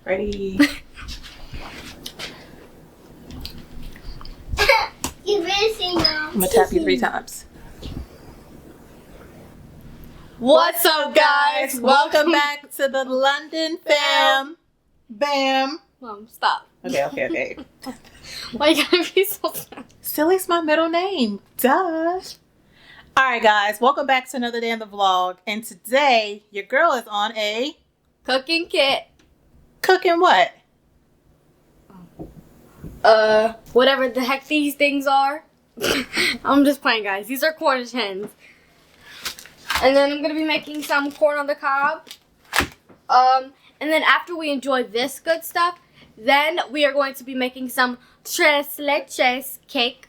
Ready? You really see now. I'm gonna tap you 3 times. What's up, guys? Welcome back to the London fam. Bam. Mom, stop. Okay. Why you gotta be so sad? Silly's my middle name. Duh. Alright, guys. Welcome back to another day in the vlog. And today, your girl is on a... Cooking kit. Cooking what? Whatever the heck these things are. I'm just playing, guys. These are Cornish hens. And then I'm gonna be making some corn on the cob. And then after we enjoy this good stuff, then we are going to be making some tres leches cake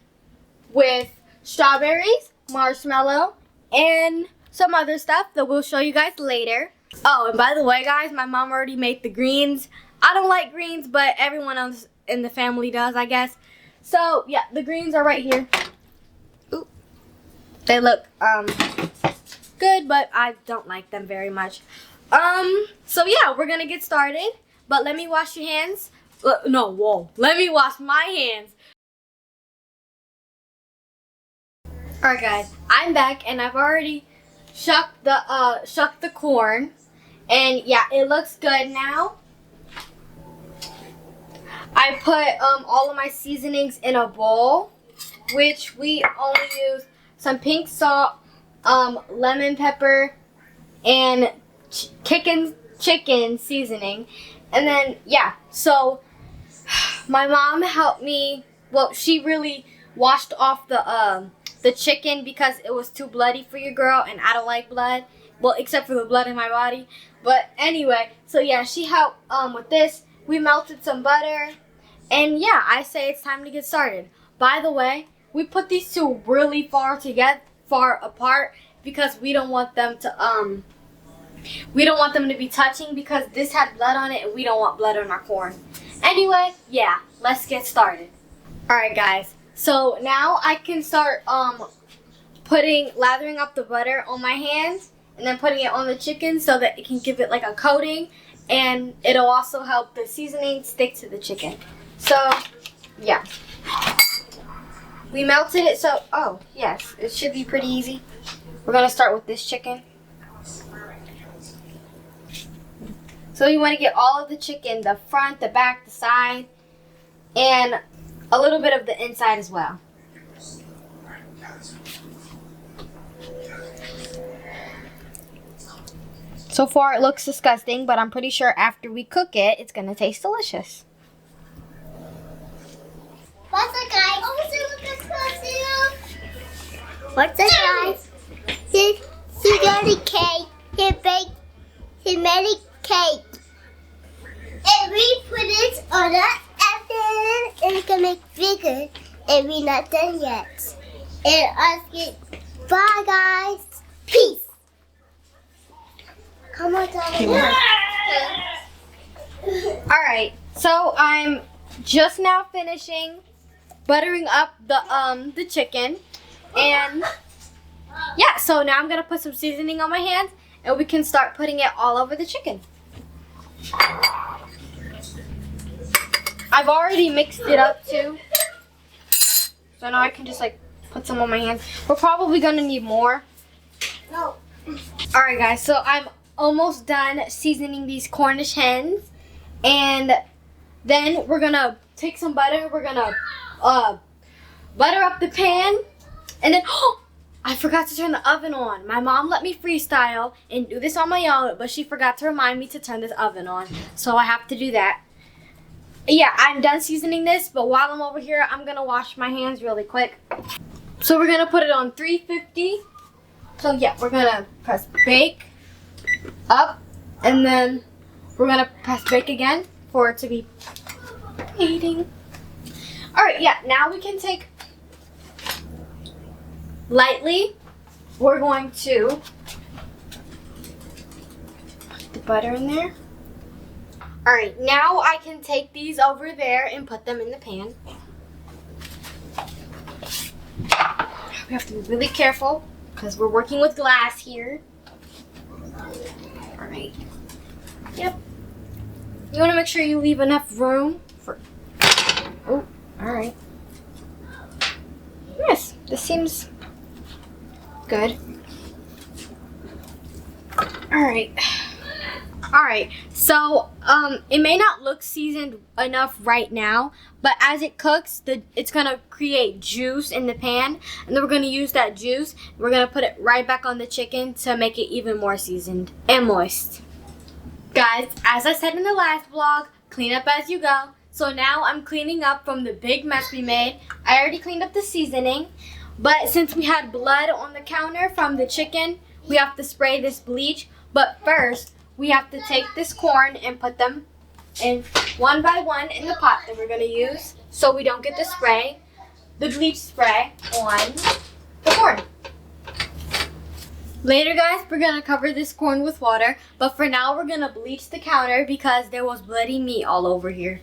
with strawberries, marshmallow, and some other stuff that we'll show you guys later. Oh, and by the way, guys, my mom already made the greens. I don't like greens, but everyone else in the family does, I guess. So, yeah, the greens are right here. Ooh. They look good, but I don't like them very much. So yeah, we're gonna get started. But let me wash your hands. Let me wash my hands. Alright, guys, I'm back and I've already shucked the corn. And yeah, it looks good now. I put all of my seasonings in a bowl, which we only use some pink salt, lemon pepper, and chicken seasoning. And then yeah, so my mom helped me. Well, she really washed off the chicken because it was too bloody for your girl, and I don't like blood. Well, except for the blood in my body. But anyway, so yeah, she helped with this. We melted some butter. And yeah, I say it's time to get started. By the way, we put these two really far apart because we don't want them to be touching because this had blood on it and we don't want blood on our corn. Anyway, yeah, let's get started. Alright, guys. So now I can start lathering up the butter on my hands and then putting it on the chicken so that it can give it like a coating, and it'll also help the seasoning stick to the chicken. So, yeah. We melted it, so, oh, yes, it should be pretty easy. We're going to start with this chicken. So you want to get all of the chicken, the front, the back, the side, and a little bit of the inside as well. So far it looks disgusting, but I'm pretty sure after we cook it, it's going to taste delicious. What's up, guys? What's up, guys? He got a cake. He made a cake. And we put it on the oven and it's gonna make bigger. And we're not done yet. And us get bye, guys. Peace. Come on, Tommy. Alright, so I'm just now finishing buttering up the chicken, and yeah, so now I'm gonna put some seasoning on my hands and we can start putting it all over the chicken. I've already mixed it up too, so now I can just like put some on my hands. We're probably gonna need more. No. Alright, guys, so I'm almost done seasoning these Cornish hens, and then we're gonna take some butter. We're gonna butter up the pan, and then I forgot to turn the oven on. My mom let me freestyle and do this on my own, but she forgot to remind me to turn this oven on, so I have to do that. Yeah, I'm done seasoning this, but while I'm over here, I'm gonna wash my hands really quick. So we're gonna put it on 350. So yeah, we're gonna press bake up, and then we're gonna press bake again for it to be eating. Alright, yeah, now we can take lightly. We're going to put the butter in there. Alright, now I can take these over there and put them in the pan. We have to be really careful because we're working with glass here. Alright. Yep. You want to make sure you leave enough room for... Oh, alright. Yes, this seems good. Alright. Alright, so it may not look seasoned enough right now, but as it cooks, it's going to create juice in the pan, and then we're going to use that juice. We're going to put it right back on the chicken to make it even more seasoned and moist. Guys, as I said in the last vlog, clean up as you go. So now I'm cleaning up from the big mess we made. I already cleaned up the seasoning, but since we had blood on the counter from the chicken, we have to spray this bleach. But first, we have to take this corn and put them in one by one in the pot that we're going to use so we don't get the bleach spray on the corn. Later, guys, we're going to cover this corn with water, but for now we're going to bleach the counter because there was bloody meat all over here.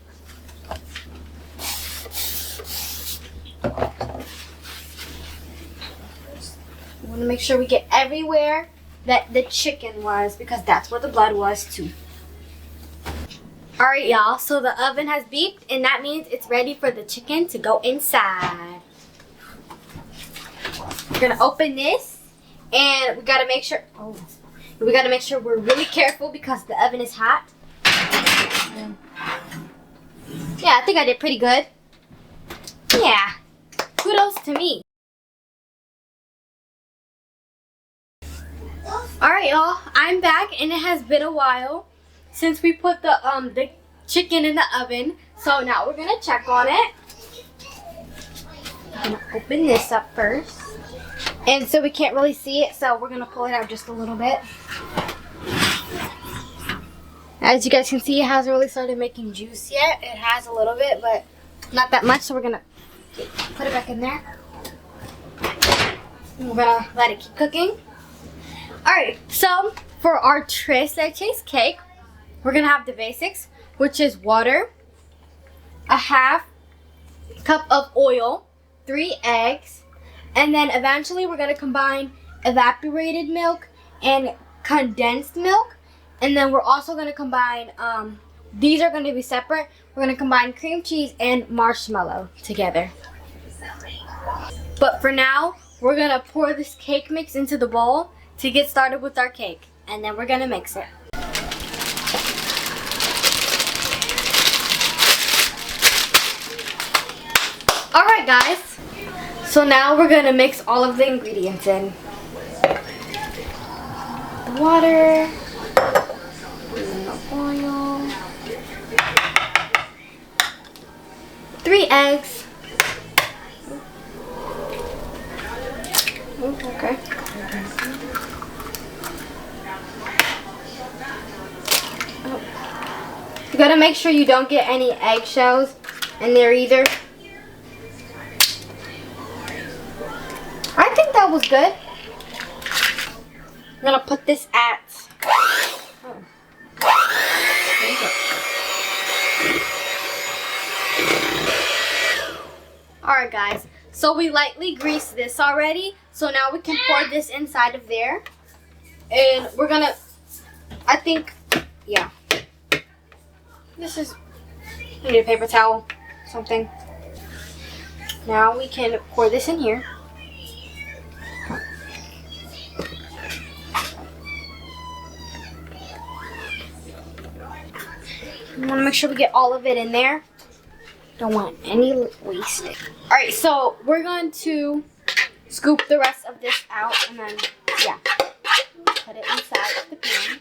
We want to make sure we get everywhere that the chicken was because that's where the blood was too. Alright, y'all, so the oven has beeped and that means it's ready for the chicken to go inside. We're going to open this and we got to make sure we're really careful because the oven is hot. Yeah, I think I did pretty good. Yeah, kudos to me. Alright, y'all, I'm back and it has been a while since we put the chicken in the oven. So now we're gonna check on it. I'm gonna open this up first. And so we can't really see it, so we're gonna pull it out just a little bit. As you guys can see, it hasn't really started making juice yet. It has a little bit, but not that much, so we're gonna put it back in there. And we're gonna let it keep cooking. Alright, so for our tres leches cake, we're going to have the basics, which is water, a half cup of oil, 3 eggs, and then eventually we're going to combine evaporated milk and condensed milk, and then we're also going to combine, these are going to be separate, we're going to combine cream cheese and marshmallow together. But for now, we're going to pour this cake mix into the bowl to get started with our cake, and then we're gonna mix it. Alright, guys, so now we're gonna mix all of the ingredients in. The water, and the oil, 3 eggs. Okay. You gotta make sure you don't get any eggshells in there either. I think that was good. I'm gonna put this at... Alright, guys, so we lightly greased this already, so now we can pour this inside of there. And we're gonna, I think, yeah. This is, I need a paper towel, something. Now we can pour this in here. We want to make sure we get all of it in there. Don't want any wasted. Alright, so we're going to scoop the rest of this out and then, yeah, put it inside of the pan.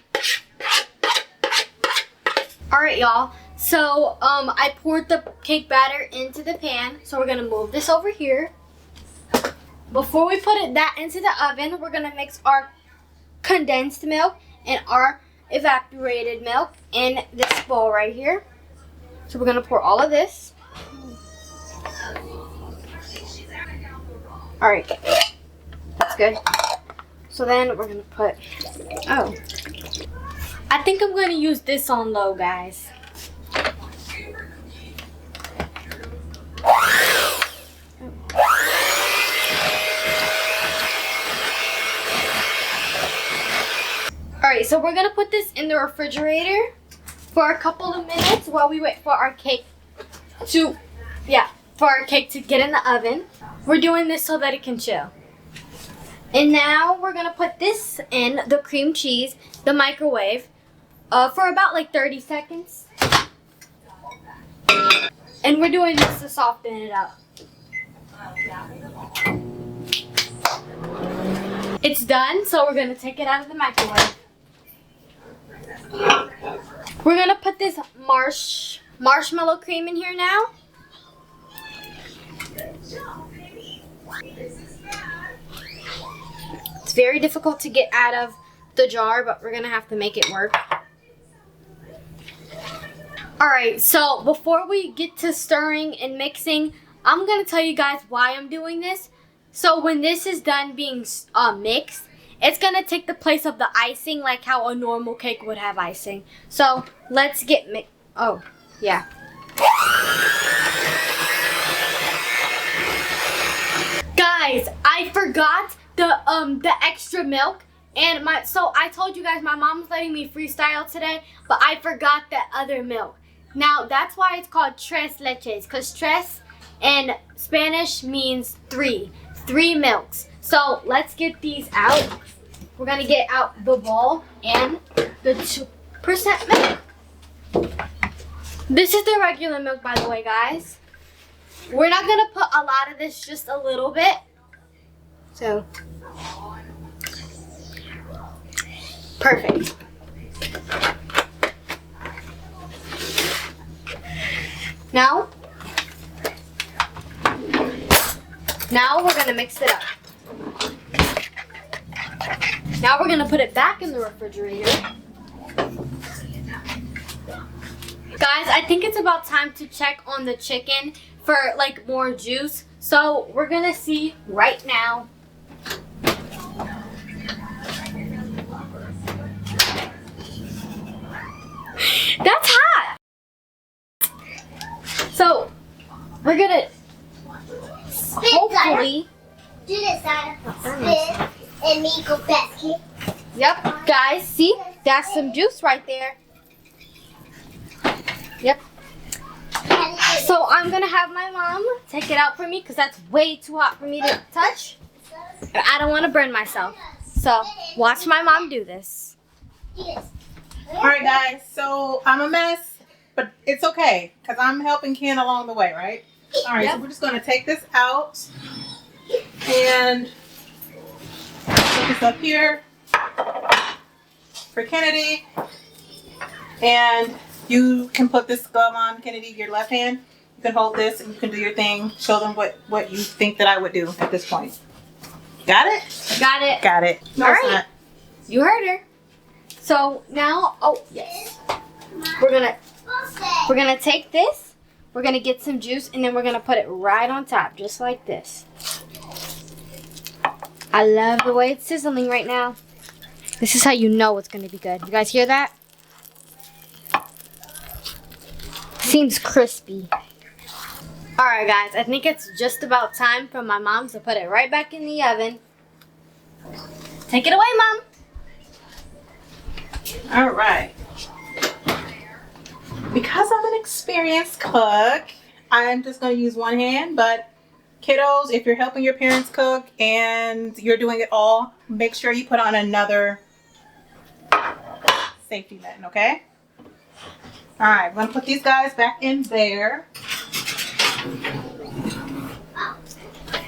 Alright, y'all, so I poured the cake batter into the pan, so we're going to move this over here. Before we put that into the oven, we're going to mix our condensed milk and our evaporated milk in this bowl right here. So we're going to pour all of this. Alright, that's good. So then we're going to put, oh, I think I'm going to use this on low, guys. Alright, so we're going to put this in the refrigerator for a couple of minutes while we wait for our cake to get in the oven. We're doing this so that it can chill. And now we're gonna put this in the cream cheese, the microwave, for about like 30 seconds. And we're doing this to soften it up. It's done, so we're gonna take it out of the microwave. We're gonna put this marshmallow cream in here now. It's very difficult to get out of the jar, but we're gonna have to make it work. Alright, so before we get to stirring and mixing, I'm gonna tell you guys why I'm doing this. So when this is done being mixed, it's gonna take the place of the icing, like how a normal cake would have icing. So let's get oh, yeah. Guys, I forgot the extra milk, and so I told you guys my mom's letting me freestyle today, but I forgot the other milk. Now that's why it's called tres leches, because tres in Spanish means three milks. So let's get these out. We're gonna get out the bowl and the 2% milk. This is the regular milk, by the way, guys. We're not gonna put a lot of this, just a little bit. So, perfect. Now we're gonna mix it up. Now we're gonna put it back in the refrigerator. Guys, I think it's about time to check on the chicken for like more juice. So we're gonna see right now. That's hot. So we're gonna hopefully do this side of spit and me go back here. Yep, guys, see? That's some juice right there. Yep. So I'm gonna have my mom take it out for me because that's way too hot for me to touch. And I don't want to burn myself. So watch my mom do this. Alright guys, so I'm a mess, but it's okay because I'm helping Ken along the way, right? Alright, Yep. so we're just going to take this out and put this up here for Kennedy. And you can put this glove on, Kennedy, your left hand. You can hold this and you can do your thing. Show them what you think that I would do at this point. Got it? Got it. Got it. No, All it's right. not. You heard her. So now, oh yes, we're gonna take this. We're gonna get some juice and then we're gonna put it right on top, just like this. I love the way it's sizzling right now. This is how you know it's gonna be good. You guys hear that? Seems crispy. All right, guys, I think it's just about time for my mom to put it right back in the oven. Take it away, Mom. All right. Because I'm an experienced cook, I'm just going to use one hand. But kiddos, if you're helping your parents cook and you're doing it all, make sure you put on another safety net, okay? All right, I'm going to put these guys back in there.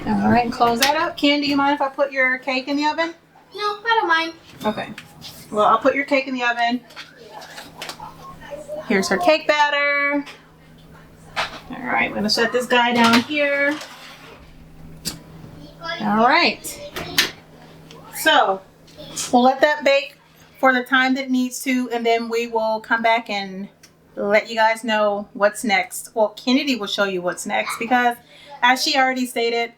All right, close that up. Ken, do you mind if I put your cake in the oven? No, I don't mind. Okay. Well, I'll put your cake in the oven. Here's her cake batter. All right, I'm going to set this guy down here. All right. So, we'll let that bake for the time that it needs to, and then we will come back and let you guys know what's next. Well, Kennedy will show you what's next because, as she already stated,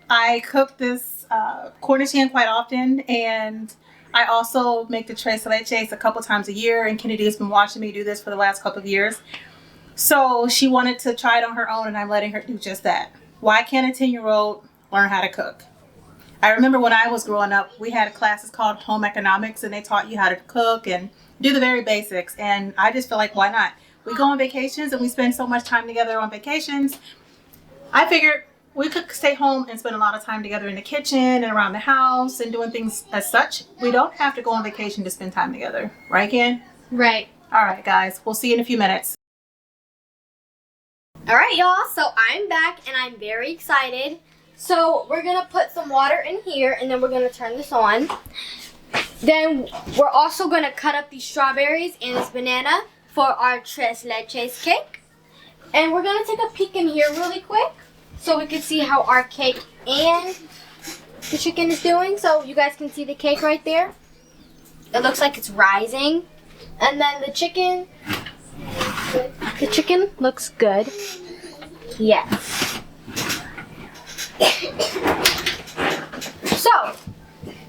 I cook this cornish hen quite often, and I also make the tres leches a couple times a year, and Kennedy has been watching me do this for the last couple of years. So she wanted to try it on her own, and I'm letting her do just that. Why can't a 10-year-old learn how to cook? I remember when I was growing up, we had classes called home economics, and they taught you how to cook and do the very basics. And I just feel like, why not? We go on vacations and we spend so much time together on vacations. I figured we could stay home and spend a lot of time together in the kitchen and around the house and doing things as such. We don't have to go on vacation to spend time together. Right, Kenn? Right. All right, guys. We'll see you in a few minutes. All right, y'all. So I'm back and I'm very excited. So we're going to put some water in here and then we're going to turn this on. Then we're also going to cut up these strawberries and this banana for our tres leches cake. And we're going to take a peek in here really quick so we can see how our cake and the chicken is doing. So you guys can see the cake right there. It looks like it's rising. And then the chicken looks good. Yes. So,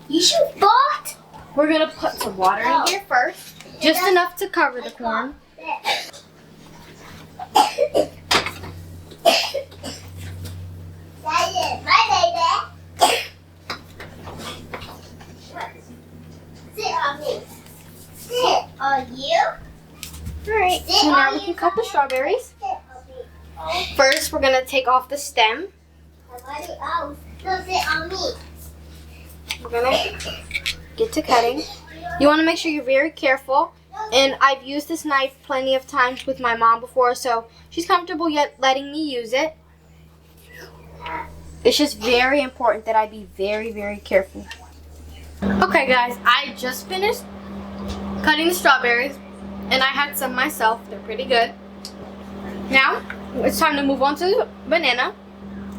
You should bought. we're going to put some water in here first. Just enough to cover the corn. My baby. Sit on me. Sit on you. Alright, so now we can cut the strawberries. Sit on me. First, we're going to take off the stem. Somebody else. No, sit on me. We're going to get to cutting. You want to make sure you're very careful. And I've used this knife plenty of times with my mom before, so she's comfortable yet letting me use it. It's just very important that I be very, very careful. Okay, guys, I just finished cutting the strawberries, and I had some myself. They're pretty good. Now, it's time to move on to the banana.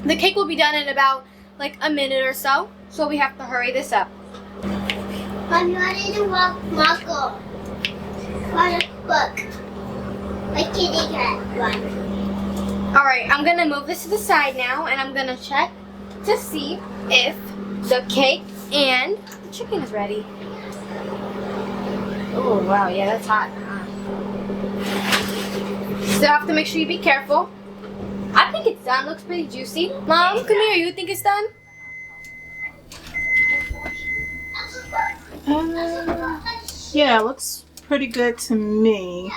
The cake will be done in about like a minute or so, so we have to hurry this up. I'm ready to walk Marco. Want a book. My kitty cat one. Alright, I'm going to move this to the side now, and I'm going to check to see if the cake and the chicken is ready. Oh, wow, yeah, that's hot. Still have to make sure you be careful. I think it's done. Looks pretty juicy. Mom, come here. You think it's done? Yeah, it looks pretty good to me.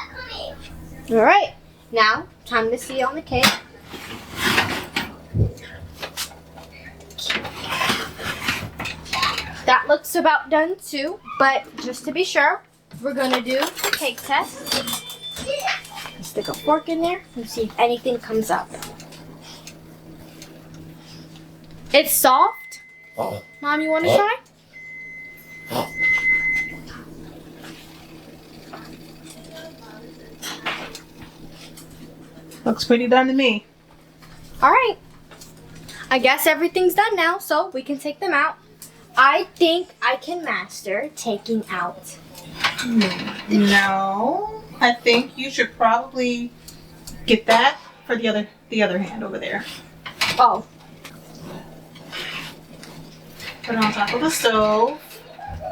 Alright, now, time to see on the cake. That looks about done too, but just to be sure, we're gonna do a cake test. Stick a fork in there and see if anything comes up. It's soft. Mom, you wanna try? Looks pretty done to me. Alright. I guess everything's done now, so we can take them out. I think I can master taking out. No, I think you should probably get that for the other hand over there. Oh. Put it on top of the stove.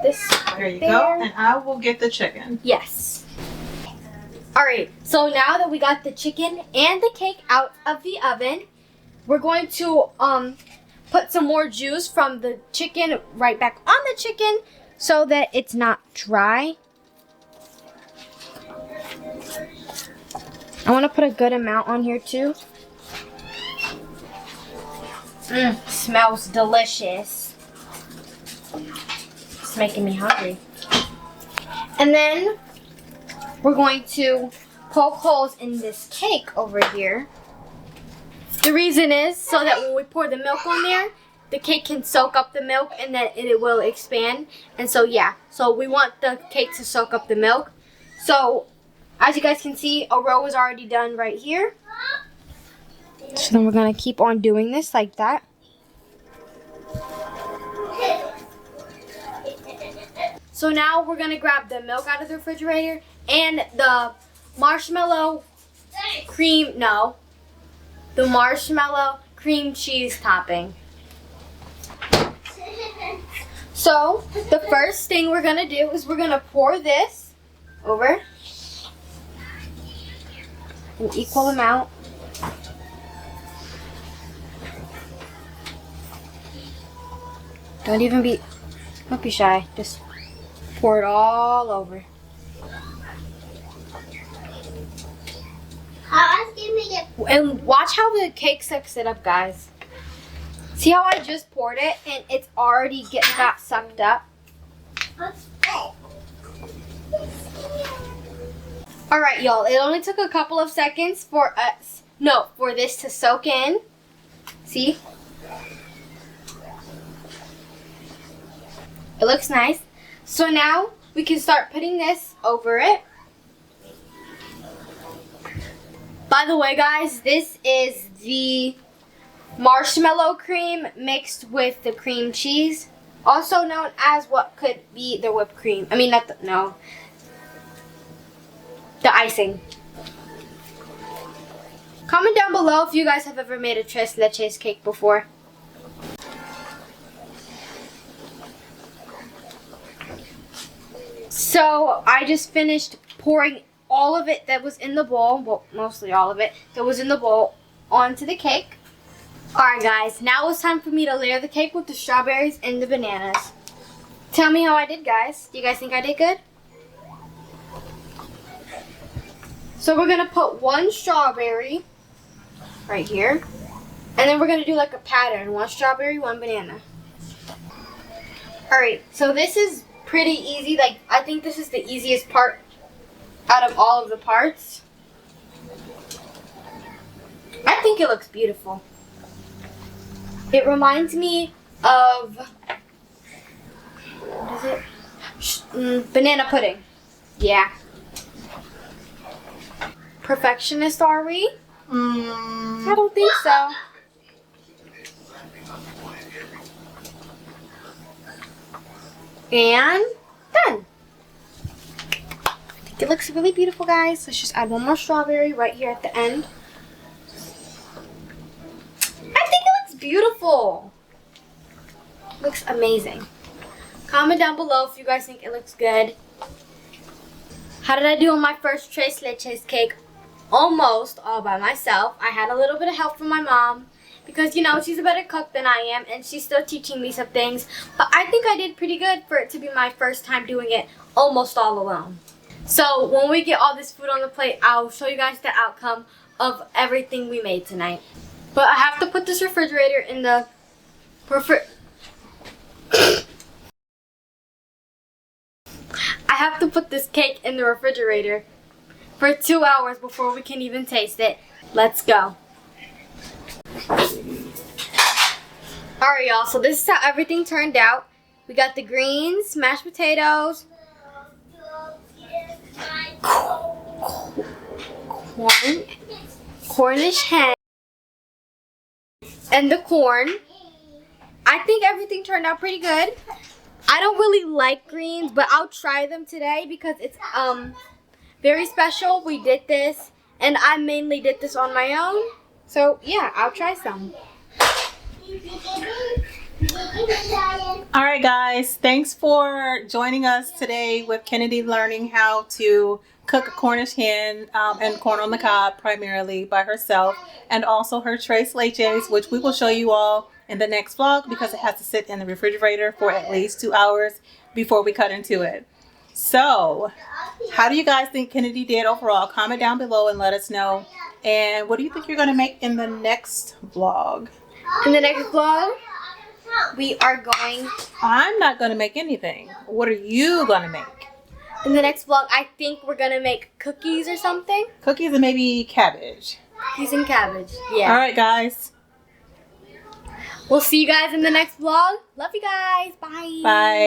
This. There you There. go. And I will get the chicken. Yes. Alright, so now that we got the chicken and the cake out of the oven, we're going to put some more juice from the chicken right back on the chicken so that it's not dry. I want to put a good amount on here too. Smells delicious. It's making me hungry. And then we're going to poke holes in this cake over here. The reason is so that when we pour the milk on there, the cake can soak up the milk and then it will expand. And so yeah, so we want the cake to soak up the milk. So as you guys can see, a row is already done right here. So then we're going to keep on doing this like that. So now we're going to grab the milk out of the refrigerator and the marshmallow cream, no, the marshmallow cream cheese topping. So the first thing we're going to do is we're going to pour this over an equal amount. Don't be shy. Just pour it all over. And watch how the cake sucks it up, guys. See how I just poured it and it's already got sucked up? Alright, y'all. It only took a couple of seconds for this to soak in. See? It looks nice. So now we can start putting this over it. By the way, guys, this is the marshmallow cream mixed with the cream cheese, also known as what could be the whipped cream. I mean, the icing. Comment down below if you guys have ever made a tres leches cake before. So I just finished pouring all of it that was in the bowl, well, mostly all of it that was in the bowl, onto the cake. Alright guys, now it's time for me to layer the cake with the strawberries and the bananas. Tell me how I did, guys. Do you guys think I did good? So we're going to put one strawberry right here. And then we're going to do like a pattern. One strawberry, one banana. Alright, so this is pretty easy. Like, I think this is the easiest part out of all of the parts. I think it looks beautiful. It reminds me of, what is it? Banana pudding. Yeah. Perfectionist, are we? I don't think so. And done. I think it looks really beautiful, guys. Let's just add one more strawberry right here at the end. I think it looks beautiful. Looks amazing. Comment down below if you guys think it looks good. How did I do on my first tres leches cake? Almost all by myself. I had a little bit of help from my mom because, you know, she's a better cook than I am and she's still teaching me some things. But I think I did pretty good for it to be my first time doing it almost all alone. So when we get all this food on the plate, I'll show you guys the outcome of everything we made tonight. But I have to put this refrigerator in the I have to put this cake in the refrigerator for 2 hours before we can even taste it. Let's go. Alright, y'all, so this is how everything turned out. We got the greens, mashed potatoes, cornish hen, and the corn. I think everything turned out pretty good. I don't really like greens, but I'll try them today because it's very special. We did this, and I mainly did this on my own. So yeah, I'll try some. All right, guys. Thanks for joining us today with Kennedy learning how to cook a Cornish hen and corn on the cob primarily by herself, and also her tres leches, which we will show you all in the next vlog because it has to sit in the refrigerator for at least 2 hours before we cut into it. So, how do you guys think Kennedy did overall? Comment down below and let us know. And what do you think you're going to make in the next vlog? In the next vlog, we are going... I'm not going to make anything. What are you going to make? In the next vlog, I think we're going to make cookies or something. Cookies and maybe cabbage. Cookies and cabbage, yeah. All right, guys. We'll see you guys in the next vlog. Love you guys. Bye. Bye.